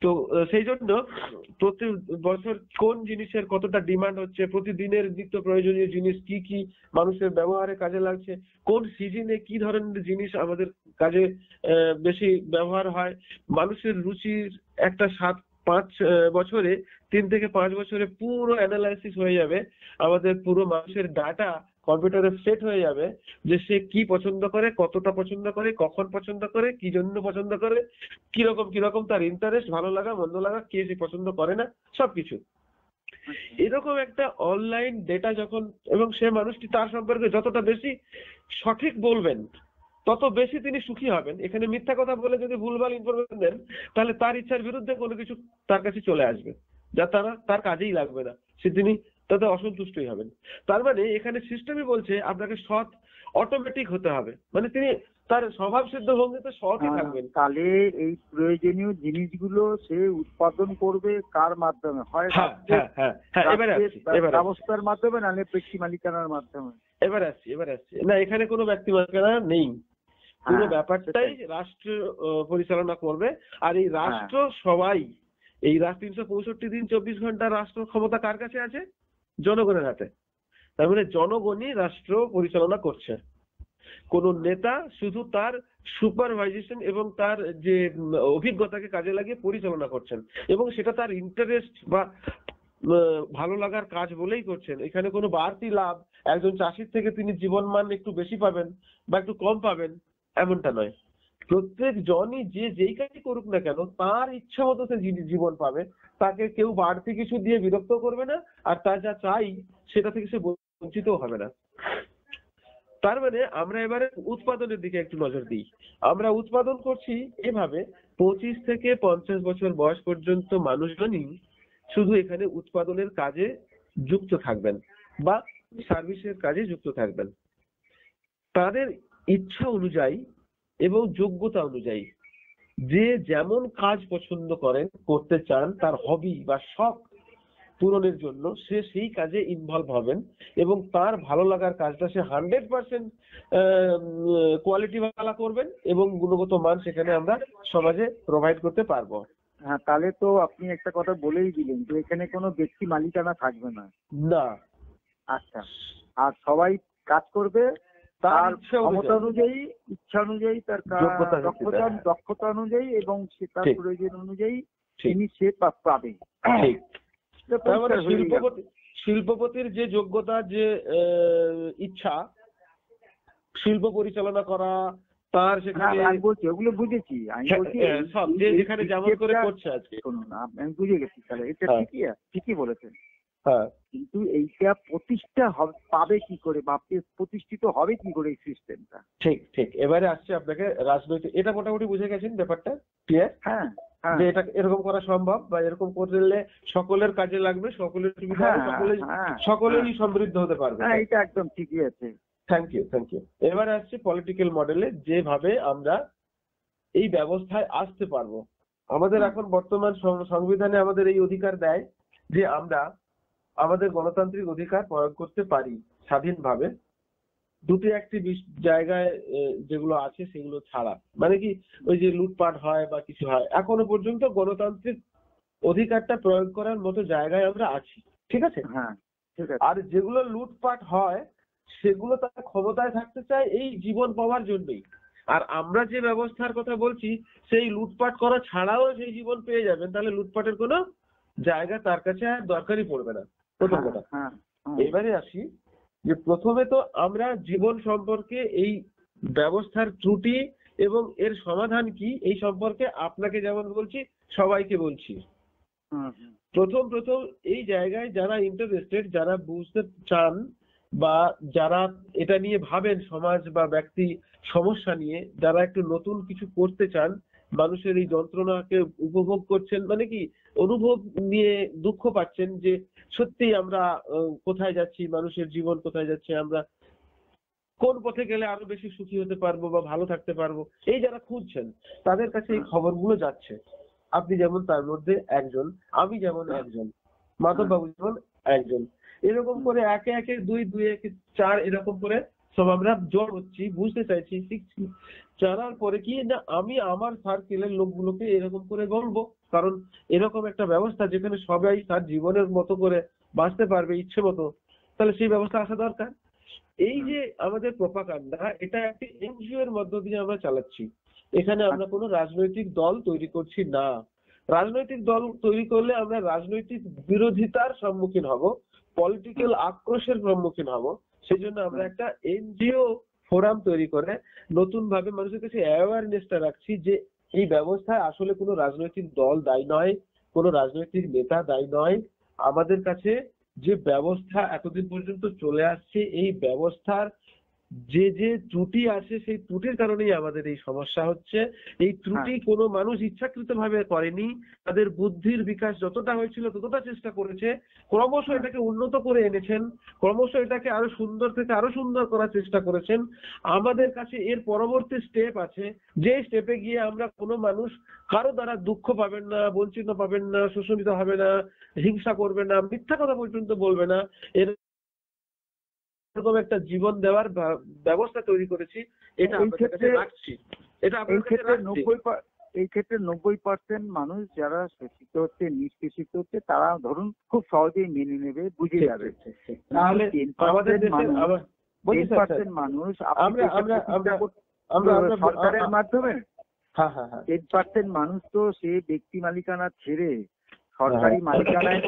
তো সেই জন্য প্রতি বছর কোন জিনিসের কতটা ডিমান্ড হচ্ছে, প্রতিদিনের নিত্য প্রয়োজনীয় জিনিস কি কি মানুষের ব্যবহারে কাজে লাগছে, কোন সিজনে কি ধরনের জিনিস আমাদের কাজে বেশি ব্যবহার হয়, মানুষের রুচির একটা 7-5 বছরে, 3 থেকে 5 বছরে পুরো অ্যানালাইসিস হয়ে যাবে, আমাদের পুরো মানুষের ডাটা কম্পিউটারে সেট হয়ে যাবে যে সে কি পছন্দ করে, কতটা পছন্দ করে, কখন পছন্দ করে, কি জন্য পছন্দ করে, কিরকম তার ইন্টারেস্ট, ভালো লাগা মন্দ লাগা, কে সে পছন্দ করে না, সবকিছু এরকম একটা অনলাইন ডেটা যখন, এবং সে মানুষটি তার সম্পর্কে যতটা বেশি সঠিক বলবেন তত বেশি তিনি সুখী হবেন। এখানে মিথ্যা কথা বলে যদি ভুলভাল ইনফরমেশন দেন, তাহলে তার ইচ্ছার বিরুদ্ধে কোনো কিছু তার কাছে চলে আসবে, যা তার কাজেই লাগবে না, তিনি তাতে অসন্তুষ্টই হবেন। তার মানে এখানে সিস্টেমই বলছে আপনাকে সৎ অটোমেটিক হতে হবে, মানে তিনি তার স্বভাব সিদ্ধ ভঙ্গিতে সৎই থাকবেন। তাহলে এই প্রয়োজনীয় জিনিসগুলো সে উৎপাদন করবে কার মাধ্যমে? হয় ব্যবস্থার মাধ্যমে, নাহলে ব্যক্তি মালিকানার মাধ্যমে। এবার আসছি না, এখানে কোনো ব্যক্তি মালিকানা নেই, পুরো ব্যাপারটাই রাষ্ট্র পরিচালনা করবে। আর এই রাষ্ট্র সবাই, এই 365 দিন 24 ঘন্টা রাষ্ট্র ক্ষমতা কার কাছে আছে? জনগণের হাতে। তার মানে জনগণই রাষ্ট্র পরিচালনা করছে, কোন নেতা শুধু তার সুপারভাইজেশন এবং তার যে অভিজ্ঞতাকে কাজে লাগিয়ে পরিচালনা করছেন, এবং সেটা তার ইন্টারেস্ট বা ভালো লাগার কাজ বলেই করছেন। এখানে কোনো বাড়তি লাভ একজন চাষির থেকে তিনি জীবনমান একটু বেশি পাবেন বা একটু কম পাবেন এমনটা নয়। প্রত্যেক জনই যে যেই কাজই করুক না কেন তার ইচ্ছা মতো সে জীবন পাবে, তাকে কেউ বাড়তি কিছু দিয়ে বিরক্ত করবে না, আর তার যা চাই সেটা থেকে সে বঞ্চিত হবে না। তার মানে আমরা এবারে উৎপাদনের দিকে একটু নজর দিই। আমরা উৎপাদন করছি এভাবে, 25 থেকে 50 বছর বয়স পর্যন্ত মানুষজনই শুধু এখানে উৎপাদনের কাজে যুক্ত থাকবেন বা সার্ভিসের কাজে যুক্ত থাকবেন। তাদের ইচ্ছা অনুযায়ী এবং যোগ্যতা অনুযায়ী যে যেমন কাজ পছন্দ করেন, করতে চান, তার হবি বা শখ পূরণের জন্য সে সেই কাজে ইনভলভ হবেন, এবং তার ভালো লাগার কাজটা সে 100% কোয়ালিটি ওয়ালা করবেন, এবং গুণগত মান সেখানে আমরা সমাজে প্রোভাইড করতে পারবো। হ্যাঁ, তাহলে তো আপনি একটা কথা বলেই দিলেন যে এখানে কোনো ব্যক্তি মালিকানা থাকবে না। না। আচ্ছা, আর সবাই কাজ করবে তার ক্ষমতা অনুযায়ী, ইচ্ছা অনুযায়ী, তার দক্ষতা অনুযায়ী, এবং সে তার প্রয়োজন অনুযায়ী তিনি সে পাবে। শিল্পপতির যে যোগ্যতা, যে ইচ্ছা শিল্প পরিচালনা করা, তার সেখানে আমি বলছি ওগুলো বুঝেছি, আমি বলছি সব যে যেখানে যেমন করে করছে আজকে। শুনুন, আমি বুঝে গেছি, তাহলে এটা ঠিকই বলেছেন। হ্যাঁ, কিন্তু এইটা প্রতিষ্ঠা পাবে কি করে, বা প্রতিষ্ঠিত হবে কি করে এই সিস্টেমটা? ঠিক। এবারে আসছে আপনাকে রাজনৈতিক, এটা মোটামুটি বুঝে গেছেন ব্যাপারটা ক্লিয়ার? হ্যাঁ, যে এটা এরকম করা সম্ভব, বা এরকম করলে সকলের কাজে লাগবে, সকলের সুবিধা হবে, সকলেই সমৃদ্ধ হতে পারবে। হ্যাঁ, এটা একদম ঠিকই আছে। Thank you. এবারে আসছে পলিটিক্যাল মডেলে, যেভাবে আমরা এই ব্যবস্থায় আসতে পারবো। আমাদের এখন বর্তমান সংবিধানে আমাদের এই অধিকার দেয় যে আমরা আমাদের গণতান্ত্রিক অধিকার প্রয়োগ করতে পারি স্বাধীনভাবে, দুটি একটি জায়গায় যেগুলো আছে সেগুলো ছাড়া। মানে কি, ওই যে লুটপাট হয় বা কিছু হয়, এখনো পর্যন্ত গণতান্ত্রিক অধিকারটা প্রয়োগ করার মতো জায়গায় আমরা আছি, ঠিক আছে? হ্যাঁ, ঠিক আছে। আর যেগুলো লুটপাট হয় সেগুলো তারা ক্ষমতায় থাকতে চায় এই জীবন পাওয়ার জন্যই। আর আমরা যে ব্যবস্থার কথা বলছি সেই লুটপাট করা ছাড়াও সেই জীবন পেয়ে যাবেন, তাহলে লুটপাটের কোনো জায়গা তার কাছে আর দরকারই পড়বে না, প্রথম কথা। এবারে আসি যে প্রথমে তো আমরা জীবন সম্পর্কে এই ব্যবস্থার ত্রুটি এবং এর সমাধান কি এই সম্পর্কে আপনাকে যেমন বলছি সবাইকে বলছি। প্রথম এই জায়গায় যারা ইন্টারেস্টেড, যারা বুঝতে চান বা যারা এটা নিয়ে ভাবেন, সমাজ বা ব্যক্তি সমস্যা নিয়ে যারা একটু নতুন কিছু করতে চান, মানুষের এই যন্ত্রণাকে উপভোগ করছেন, মানে কি অনুভব নিয়ে দুঃখ পাচ্ছেন যে সত্যি আমরা কোথায় যাচ্ছি, মানুষের জীবন কোথায় যাচ্ছে, আমরা কোন পথে গেলে আরো বেশি সুখী হতে পারবো বা ভালো থাকতে পারবো, এই যারা খুঁজছেন তাদের কাছে এই খবরগুলো যাচ্ছে। আপনি যেমন তার মধ্যে একজন, আমি যেমন একজন, মাধব বাবু যেমন একজন, এরকম করে একে একে 2 2 একে 4 এরকম করে সব আমরা জড় হচ্ছি, বুঝতে চাইছি, শিখছি। জানার পরে কি না আমি আমার সার্কেলের লোকগুলোকে এরকম করে বলবো, কারণ এরকম একটা ব্যবস্থা যেখানে সবাই তার জীবনের মতো করে বাঁচতে পারবে ইচ্ছে মতো, তাহলে সেই ব্যবস্থা আসা দরকার। এই যে আমাদের প্রপাগান্ডা, এটা একটি এনজিও এর মধ্য দিয়ে আমরা চালাচ্ছি। এখানে আমরা কোনো রাজনৈতিক দল তৈরি করছি না। রাজনৈতিক দল তৈরি করলে আমরা রাজনৈতিক বিরোধিতার সম্মুখীন হব, পলিটিক্যাল আক্রোশের সম্মুখীন হব। সেই জন্য আমরা একটা এনজিও ফোরাম তৈরি করে নতুন ভাবে মানুষের কাছে অ্যাওয়ারনেসটা রাখছি যে এই ব্যবস্থায় আসলে কোনো রাজনৈতিক দল দায়ী নয়, কোনো রাজনৈতিক নেতা দায়ী নয়। আমাদের কাছে যে ব্যবস্থা এতদিন পর্যন্ত চলে আসছে, এই ব্যবস্থার যে যে ত্রুটি আছে সেই ত্রুটির কারণেই আমাদের এই সমস্যা হচ্ছে। এই ত্রুটি কোনো মানুষ ইচ্ছাকৃতভাবে করেনি, তাদের বুদ্ধির বিকাশ যতটা হয়েছিল ততটা চেষ্টা করেছে, ক্রমশ এটাকে উন্নত করে এনেছেন, ক্রমশ এটাকে আরো সুন্দর থেকে আরো সুন্দর করার চেষ্টা করেছেন। আমাদের কাছে এর পরবর্তী স্টেপ আছে, যে স্টেপে গিয়ে আমরা কোনো মানুষ কারো দ্বারা দুঃখ পাবেন না, বঞ্চিত পাবেন না, শোষণিত হবে না, হিংসা করবে না, মিথ্যা কথা পর্যন্ত বলবে না, এরকম একটা জীবন দেওয়ার ব্যবস্থা তৈরি করেছি। এটা এই ক্ষেত্রে রাখছি, এটা আপনার কাছে রাখছি। এই ক্ষেত্রে 90% মানুষ যারা শোষিত হচ্ছে, নিষ্পেষিত হচ্ছে, তারা ধরুন খুব সহজেই মেনে নেবে, বুঝে যাবে। তাহলে আমাদের দেশে 10% মানুষ সরকারের মাধ্যমে 10% মানুষ তো সে ব্যক্তি মালিকানা ছেড়ে সরকারি মালিকানায়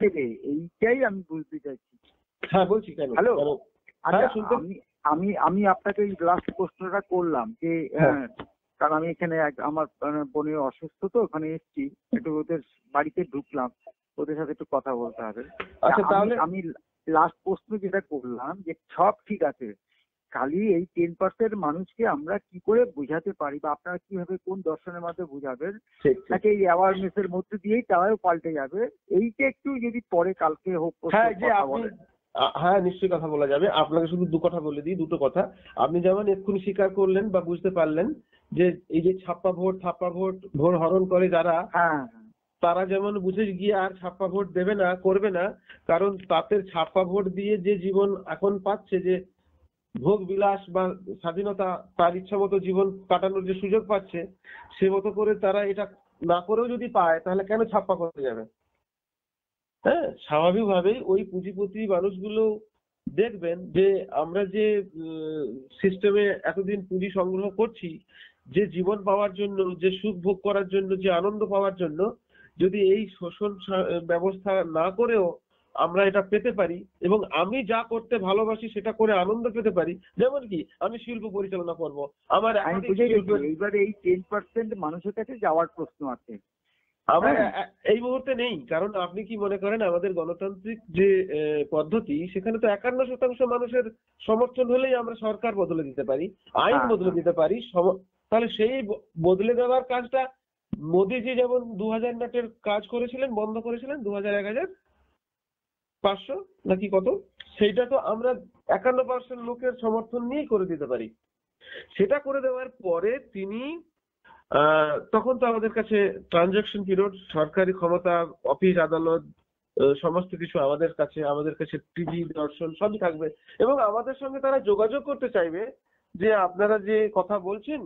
দেবে, এইটাই আমি বুঝতে চাইছি। হ্যাঁ বলছি, কেন? হ্যালো, আচ্ছা আমি আপনাকে এই লাস্ট প্রশ্নটা করলাম যে কারণ আমি এখানে আমার বোনের অসুস্থ, তো ওখানে এসেছি, একটু ওদের বাড়িতে ঢুকলাম, ওদের সাথে একটু কথা বলতে হবে। আচ্ছা, তাহলে আমি লাস্ট প্রশ্ন যেটা করলাম যে সব ঠিক আছে, খালি এই 10% মানুষকে আমরা কি করে বোঝাতে পারি, বা আপনারা কিভাবে কোন দর্শনের মাধ্যমে বোঝাবেন তাকে, এই অ্যাওয়ারনেস এর মধ্যে দিয়েই তারাও পাল্টে যাবে। এইটা একটু যদি পরে কালকে হোক হ্যাঁ নিশ্চয়ই কথা বলা যাবে। আপনাকে শুধু দু কথা বলে দিই, দুটো কথা। আপনি যেমন এক্ষুনি স্বীকার করলেন বা বুঝতে পারলেন যে এই যে ছাপ্পা ভোট ভোট হরণ করে যারা, তারা যেমন বুঝে গিয়ে আর ছাপ্পা ভোট দেবে না, করবে না, কারণ তাদের ছাপ্পা ভোট দিয়ে যে জীবন এখন পাচ্ছে, যে ভোগ বিলাস বা স্বাধীনতা, তার ইচ্ছা মতো জীবন কাটানোর যে সুযোগ পাচ্ছে, সে মতো করে তারা এটা না করেও যদি পায়, তাহলে কেন ছাপ্পা করতে যাবে? হ্যাঁ, স্বাভাবিকভাবেই ওই পুঁজিপতি মানুষগুলো দেখবেন যে আমরা যে সিস্টেমে এতদিন পুঁজি সংগ্রহ করছি, যে জীবন পাওয়ার জন্য, যে সুখ ভোগ করার জন্য, যে আনন্দ পাওয়ার জন্য, যদি এই শোষণ ব্যবস্থা না করেও আমরা এটা পেতে পারি, এবং আমি যা করতে ভালোবাসি সেটা করে আনন্দ পেতে পারি, যেমন কি আমি শিল্প পরিচালনা করব, আমার এইবারে এই 10% মানুষের কাছে যাওয়ার প্রশ্ন আছে, আমার এই মুহূর্তে নেই। কারণ আপনি কি মনে করেন আমাদের গণতান্ত্রিক যে পদ্ধতি, সেখানে তো 51% মানুষের সমর্থন হলেই আমরা সরকার বদলে দিতে পারি, আইন বদলে দিতে পারি। তাহলে সেই বদলে দেওয়ার কাজটা মোদিজি যেমন 2000 নোটের কাজ করেছিলেন, বন্ধ করেছিলেন 2000 1500 নাকি কত, সেইটা তো আমরা 51% লোকের সমর্থন নিয়েই করে দিতে পারি। সেটা করে দেওয়ার পরে তিনি তখন তো আমাদের কাছে ট্রানজাকশন পিরিয়ড, সরকারি ক্ষমতা, অফিস আদালত, সমস্ত কিছু আমাদের কাছে টিভি দর্শন সবই থাকবে, এবং আমাদের সঙ্গে তারা যোগাযোগ করতে চাইবে যে আপনারা যে কথা বলছেন,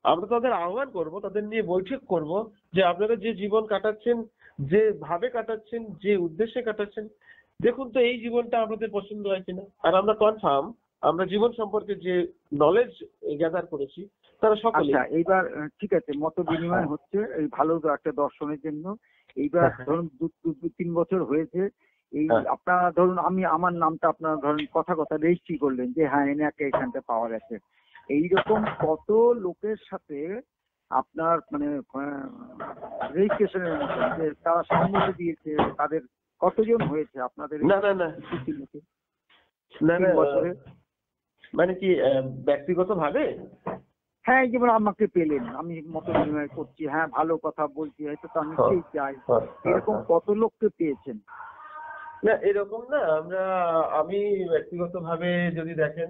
আমরা তাদের আহ্বান করব, তাদের নিয়ে বৈঠক করব যে আপনারা যে জীবন কাটাচ্ছেন, যে ভাবে কাটাচ্ছেন, যে উদ্দেশ্যে কাটাচ্ছেন, দেখুন তো এই জীবনটা আমাদের পছন্দ হয় কিনা। আর আমরা কনফার্ম আমরা জীবন সম্পর্কে যে নলেজ গ্যাদার করেছি, তারা সকলে। এইবার ঠিক আছে, মত বিনিময় হচ্ছে এই ভালো একটা দর্শনের জন্য। এইবার ধরুন 2-3 বছর হয়েছে, এই আপনারা ধরুন আমার নামটা আপনারা ধরুন কথা রেজিস্ট্রি করলেন যে হ্যাঁ এনাকে এখানটা পাওয়া গেছে, এইরকম কত লোকের সাথে আপনার মানে রেজিস্ট্রেশনের মতো যে তারা সম্মতি দিয়েছে, তাদের কতজন হয়েছে আপনাদের? না, মানে কি ব্যক্তিগত ভাবে হ্যাঁ, এই যেমন আমাকে পেলেন, আমি মত বিনিময় করছি, হ্যাঁ ভালো কথা বলছি, হয়তো তো আমি সেই চাই, এরকম কত লোককে পেয়েছেন? না এরকম না, আমি ব্যক্তিগতভাবে যদি দেখেন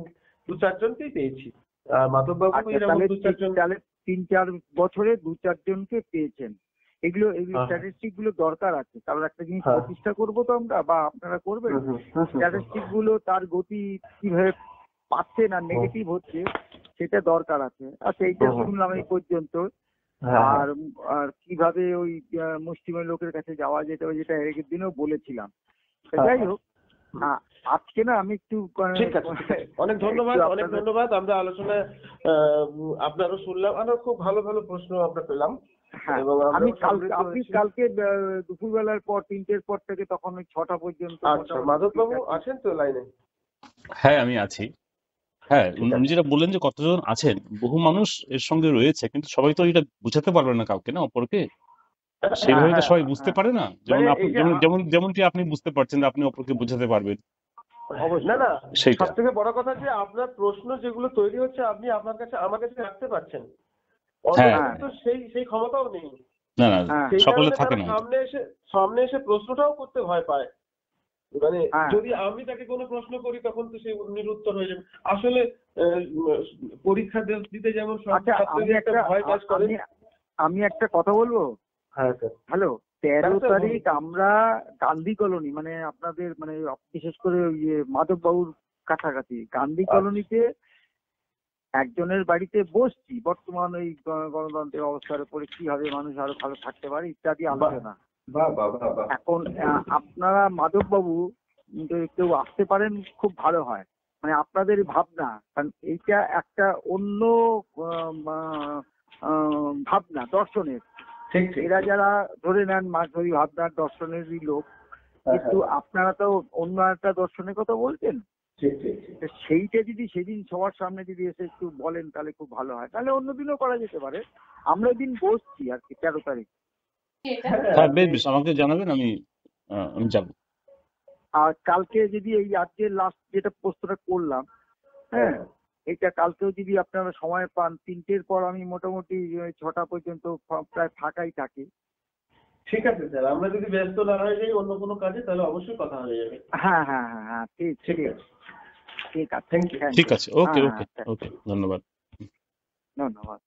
2-4 জনকেই পেয়েছি। আর মাধববাবু আচ্ছা, এরকম তাহলে 2-4 জন। তাহলে 3-4 বছরে 2-4 জনকে পেয়েছেন। এগুলো হ্যাঁ স্ট্যাটিস্টিক গুলো দরকার আছে, কারণ একটা জিনিস হ্যাঁ। প্রতিষ্ঠা করবো তো আমরা, বা আপনারা করবেন। হুম। স্ট্যাটিস্টিক গুলো তার গতি কিভাবে পাচ্ছে না নেগেটিভ হচ্ছে সেটা দরকার আছে। আচ্ছা, এইটা শুনলাম এই পর্যন্ত। হ্যাঁ হ্যাঁ। আর আর কিভাবে ওই মুষ্টিমেয় লোকের কাছে যাওয়া যেতে হবে, যেটা আগের দিনও বলেছিলাম। তা যাই হোক, আজকে না আমি একটু ঠিক আছে ঠিক আছে, অনেক ধন্যবাদ একটু অনেক আপনাদের, ধন্যবাদ। আমরা আলোচনায় আপনারও শুনলাম, আমরা খুব ভালো ভালো প্রশ্ন আমরা পেলাম হ্যাঁ এবং আমি আমরা সমৃদ্ধ আপনি হয়েছি। কালকে দুপুরবেলার পর 3টের পর থেকে তখন ওই 6টা পর্যন্ত আচ্ছা, মাধববাবু আছেন তো লাইনে? হ্যাঁ, আমি আছি। হ্যাঁ, ঠিক উনি আছে। যেটা বললেন যে কতজন আছেন, বহু মানুষ এর সঙ্গে রয়েছে, কিন্তু সবাই তো এটা বুঝাতে পারবে না কাউকে, না অপরকে। হ্যাঁ সেইভাবে তো হ্যাঁ সবাই বুঝতে হ্যাঁ পারে না। যেমন মানে আপনি এই যে যেমনটি আপনি বুঝতে পারছেন যে আপনি অপরকে বুঝাতে পারবেন। না না, সেইটা। সব থেকে বড় কথা যে আপনার প্রশ্ন যেগুলো তৈরি হচ্ছে আপনি আপনার কাছে আমার কাছে রাখতে পারছেন, হ্যাঁ, অন্যদের তো সেই ক্ষমতাও নেই। না না, হ্যাঁ সেই সকলে কারণে থাকে তারা না। সামনে এসে প্রশ্নটাও করতে ভয় পায়। মানে হ্যাঁ। যদি আমি তাকে কোনো প্রশ্ন করি তখন তো সে নিরুত্তর হয়ে যাবে। আসলে পরীক্ষা দিতে যেমন সব আচ্ছা, ছাত্রদের একটা ভয় কাজ করে। আমি একটা কথা বলবো। হ্যাঁ স্যার। হ্যালো, 13 স্যার, তারিখ আমরা গান্ধী কলোনি, মানে আপনাদের মানে বিশেষ করে ওই মাধববাবুর কাছাকাছি গান্ধী কলোনিতে একজনের বাড়িতে বসছি, বর্তমান ওই গণতন্ত্রের অবস্থার উপরে কিভাবে মানুষ আরো ভালো থাকতে পারে ইত্যাদি আলোচনা। বাহ বাহ বাহ বাহ। এখন আপনারা মাধববাবু কেউ আসতে পারেন, খুব ভালো হয়। মানে আপনাদের ভাবনা, কারণ এইটা একটা অন্য ভাবনা দর্শনের। ঠিক ঠিক। এরা যারা ধরে নেন মাঝারি ভাবনার দর্শনেরই লোক, কিন্তু আপনারা তো অন্য একটা দর্শনের কথা বলছেন। ঠিক ঠিক ঠিক। তো সেইটা যদি সেদিন সবার সামনে যদি এসে একটু বলেন তাহলে খুব ভালো হয়, তাহলে অন্যদিনও করা যেতে পারে। আমরা ওই দিন বসছি আর কি 13 তারিখ। হ্যাঁ, বেশ আমাকে জানাবেন, আমি যাব। আর কালকে যদি এই আজকে লাস্ট যেটা প্রশ্নটা করলাম, হ্যাঁ এটা কালকেও যদি আপনারা সময় পান, 3টের পর আমি মোটামুটি 6টা পর্যন্ত প্রায় ফাঁকাই থাকি। ঠিক আছে স্যার, আমরা যদি ব্যস্ত না হয়ে যাই অন্য কোনো কাজে তাহলে অবশ্যই কথা হয়ে যাবে। হ্যাঁ হ্যাঁ হ্যাঁ হ্যাঁ, ঠিক ঠিক ঠিক আছে। ঠিক আছে। Thank you. ঠিক আছে, ওকে হ্যাঁ ওকে হ্যাঁ, ওকে, ধন্যবাদ। ধন্যবাদ।